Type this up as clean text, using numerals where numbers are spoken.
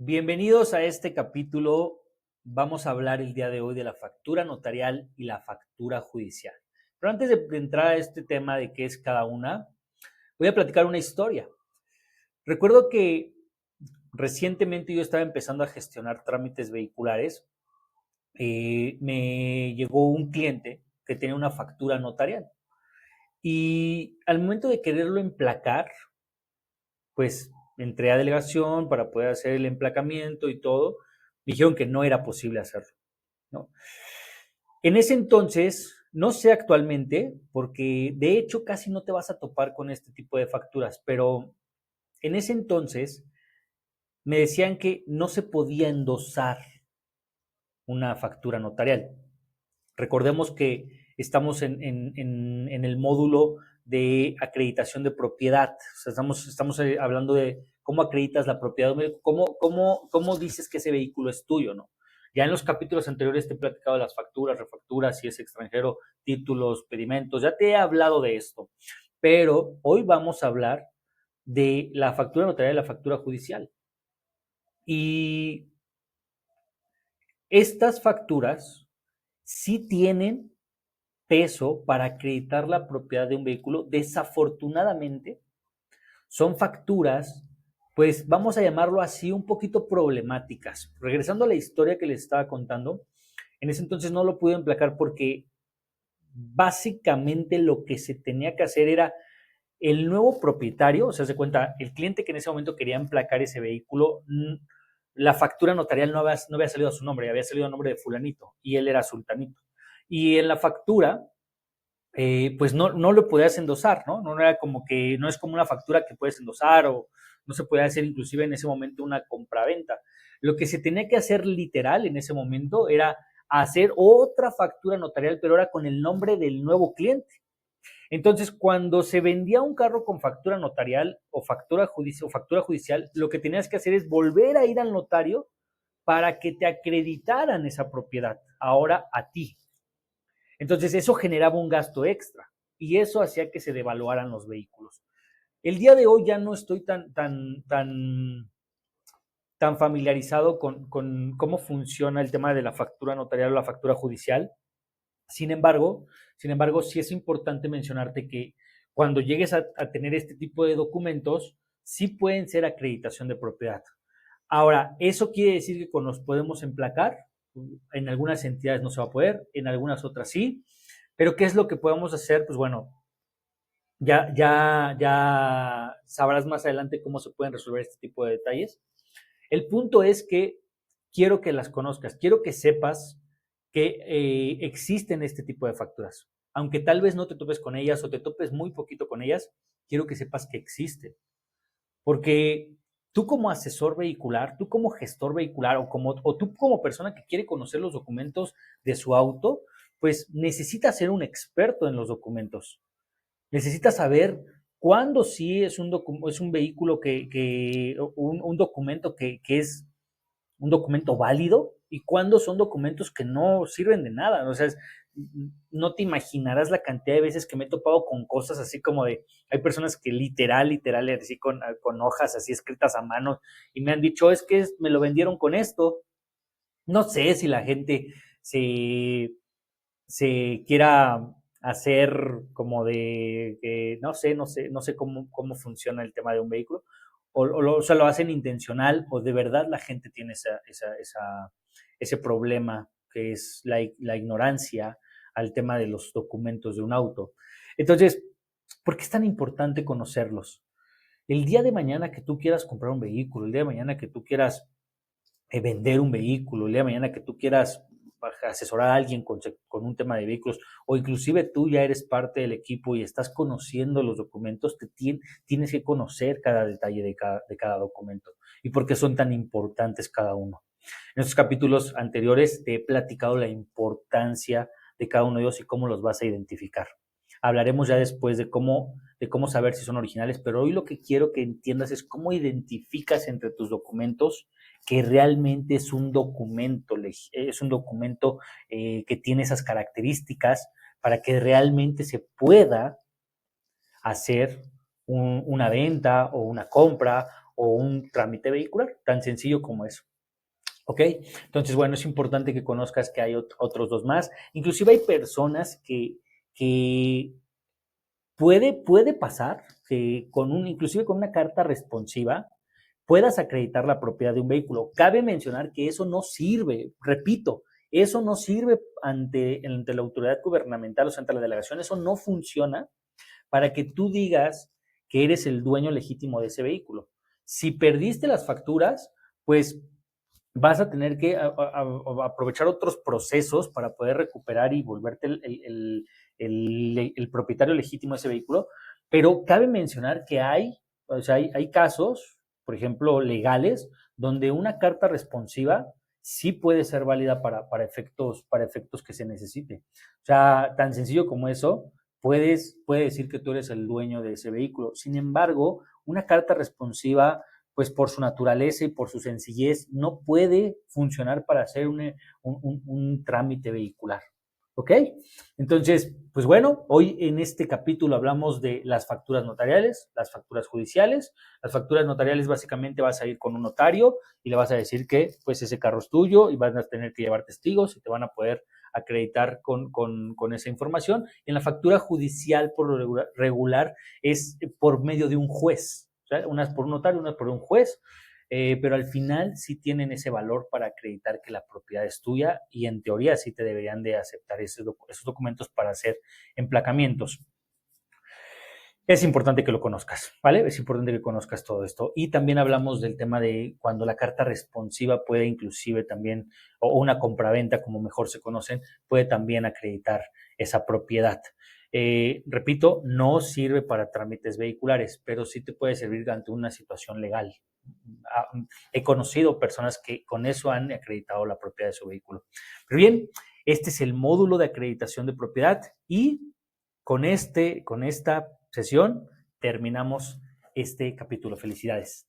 Bienvenidos a este capítulo. Vamos a hablar el día de hoy de la factura notarial y la factura judicial. Pero antes de entrar a este tema de qué es cada una, voy a platicar una historia. Recuerdo que recientemente yo estaba empezando a gestionar trámites vehiculares. Me llegó un cliente que tenía una factura notarial y al momento de quererlo emplacar, pues entré a delegación para poder hacer el emplacamiento y todo. Me dijeron que no era posible hacerlo, ¿no? En ese entonces, no sé actualmente, porque de hecho casi no te vas a topar con este tipo de facturas, pero en ese entonces me decían que no se podía endosar una factura notarial. Recordemos que estamos en el módulo de acreditación de propiedad. O sea, estamos hablando de cómo acreditas la propiedad, cómo dices que ese vehículo es tuyo, ¿no? Ya en los capítulos anteriores te he platicado de las facturas, refacturas, si es extranjero, títulos, pedimentos, ya te he hablado de esto. Pero hoy vamos a hablar de la factura notarial y la factura judicial. Y estas facturas sí tienen peso para acreditar la propiedad de un vehículo. Desafortunadamente, son facturas, pues vamos a llamarlo así, un poquito problemáticas. Regresando a la historia que les estaba contando, en ese entonces no lo pude emplacar porque básicamente lo que se tenía que hacer era el nuevo propietario, o sea, se cuenta, el cliente que en ese momento quería emplacar ese vehículo, la factura notarial no había salido a su nombre, había salido a nombre de fulanito y él era sultanito. Y en la factura pues no lo podías endosar, ¿no? No era como que, no es como una factura que puedes endosar o no se podía hacer inclusive en ese momento una compraventa. Lo que se tenía que hacer literal en ese momento era hacer otra factura notarial, pero ahora con el nombre del nuevo cliente. Entonces, cuando se vendía un carro con factura notarial o factura judicial, lo que tenías que hacer es volver a ir al notario para que te acreditaran esa propiedad, ahora a ti. Entonces eso generaba un gasto extra y eso hacía que se devaluaran los vehículos. El día de hoy ya no estoy tan familiarizado con cómo funciona el tema de la factura notarial o la factura judicial. Sin embargo, sí es importante mencionarte que cuando llegues a tener este tipo de documentos, sí pueden ser acreditación de propiedad. Ahora, ¿eso quiere decir que con los podemos emplacar? En algunas entidades no se va a poder, en algunas otras sí. Pero ¿qué es lo que podemos hacer? Pues bueno, ya sabrás más adelante cómo se pueden resolver este tipo de detalles. El punto es que quiero que las conozcas, quiero que sepas que existen este tipo de facturas. Aunque tal vez no te topes con ellas o te topes muy poquito con ellas, quiero que sepas que existen. Porque tú como asesor vehicular, tú como gestor vehicular o tú como persona que quiere conocer los documentos de su auto, pues necesitas ser un experto en los documentos. Necesitas saber cuándo sí es un vehículo un documento que es un documento válido y cuándo son documentos que no sirven de nada. O sea, no te imaginarás la cantidad de veces que me he topado con cosas así como de, hay personas que literal, así con hojas así escritas a mano y me han dicho, es que me lo vendieron con esto. No sé si la gente se, se quiera hacer como de, no sé cómo funciona el tema de un vehículo, o sea, lo hacen intencional, o de verdad la gente tiene ese problema que es la ignorancia al tema de los documentos de un auto. Entonces, ¿por qué es tan importante conocerlos? El día de mañana que tú quieras comprar un vehículo, el día de mañana que tú quieras vender un vehículo, el día de mañana que tú quieras asesorar a alguien con un tema de vehículos, o inclusive tú ya eres parte del equipo y estás conociendo los documentos, tienes que conocer cada detalle de cada documento y por qué son tan importantes cada uno. En estos capítulos anteriores te he platicado la importancia de cada uno de ellos y cómo los vas a identificar. Hablaremos ya después de cómo saber si son originales, pero hoy lo que quiero que entiendas es cómo identificas entre tus documentos que realmente es un documento que tiene esas características para que realmente se pueda hacer una venta o una compra o un trámite vehicular, tan sencillo como eso. ¿Ok? Entonces, bueno, es importante que conozcas que hay otros dos más. Inclusive hay personas que puede pasar que inclusive con una carta responsiva puedas acreditar la propiedad de un vehículo. Cabe mencionar que eso no sirve, repito, eso no sirve ante la autoridad gubernamental, o sea, ante la delegación, eso no funciona para que tú digas que eres el dueño legítimo de ese vehículo. Si perdiste las facturas, pues vas a tener que aprovechar otros procesos para poder recuperar y volverte el propietario legítimo de ese vehículo, pero cabe mencionar que o sea, hay casos, por ejemplo, legales, donde una carta responsiva sí puede ser válida para efectos que se necesite. O sea, tan sencillo como eso, puede decir que tú eres el dueño de ese vehículo. Sin embargo, una carta responsiva pues por su naturaleza y por su sencillez, no puede funcionar para hacer un trámite vehicular. ¿Ok? Entonces, pues bueno, hoy en este capítulo hablamos de las facturas notariales, las facturas judiciales. Las facturas notariales básicamente vas a ir con un notario y le vas a decir que pues ese carro es tuyo y vas a tener que llevar testigos y te van a poder acreditar con esa información. En la factura judicial por lo regular es por medio de un juez. O sea, unas por un notario, unas por un juez, pero al final sí tienen ese valor para acreditar que la propiedad es tuya y en teoría sí te deberían de aceptar esos documentos para hacer emplacamientos. Es importante que lo conozcas, ¿vale? Es importante que conozcas todo esto. Y también hablamos del tema de cuando la carta responsiva puede inclusive también, o una compraventa, como mejor se conocen, puede también acreditar esa propiedad. Repito, no sirve para trámites vehiculares, pero sí te puede servir ante una situación legal. He conocido personas que con eso han acreditado la propiedad de su vehículo. Pero bien, este es el módulo de acreditación de propiedad y con esta sesión terminamos este capítulo. Felicidades.